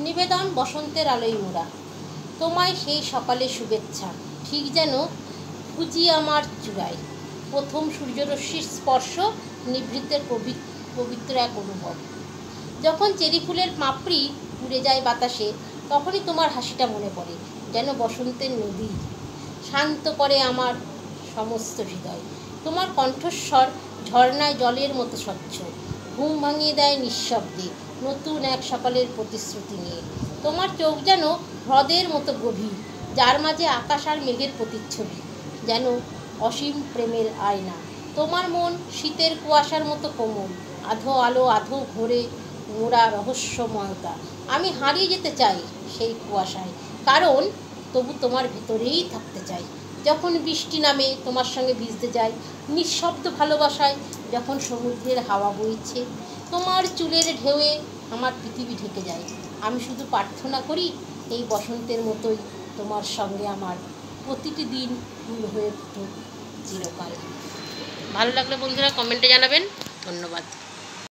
নিবেদন বসন্তের আলোয় মোড়া, তোমায় সেই সকালে শুভেচ্ছা, ঠিক যেন ফুজি আমার চূড়ায় প্রথম সূর্যরশ্মির স্পর্শ, নিভৃতের পবিত্র এক অনুভব। যখন চেরি ফুলের পাপড়ি উড়ে যায় বাতাসে, তখনই তোমার হাসিটা মনে পড়ে, যেন বসন্তের নদী, শান্ত করে আমার সমস্ত হৃদয়। তোমার কণ্ঠস্বর ঝর্ণায় জলের মতো স্বচ্ছ, ঘুম ভাঙিয়ে দেয় নিঃশব্দে নতুন এক সকালের প্রতিশ্রুতি নিয়ে। তোমার চোখ যেন হ্রদের মতো গভীর, যার মাঝে আকাশ আর মেঘের প্রতিচ্ছবি, যেন অসীম প্রেমের আয়না। তোমার মন শীতের কুয়াশার মতো কোমল, আধো আলো আধো ঘোরে মোড়া রহস্যময়তা। আমি হারিয়ে যেতে চাই সেই কুয়াশায়, কারণ তবু তোমার ভেতরেই থাকতে চাই। যখন বৃষ্টি নামে তোমার সঙ্গে ভিজতে যাই, নিঃশব্দ ভালোবাসায় যখন সমুদ্রের হাওয়া বইছে, তোমার চুলের ঢেউয়ে আমার পৃথিবী ঢেকে যায়। আমি শুধু প্রার্থনা করি এই বসন্তের মতোই তোমার সঙ্গে আমার প্রতিটি দিন ফুল হয়ে উঠুক চিরকাল। ভালো লাগলে বন্ধুরা কমেন্টে জানাবেন। ধন্যবাদ।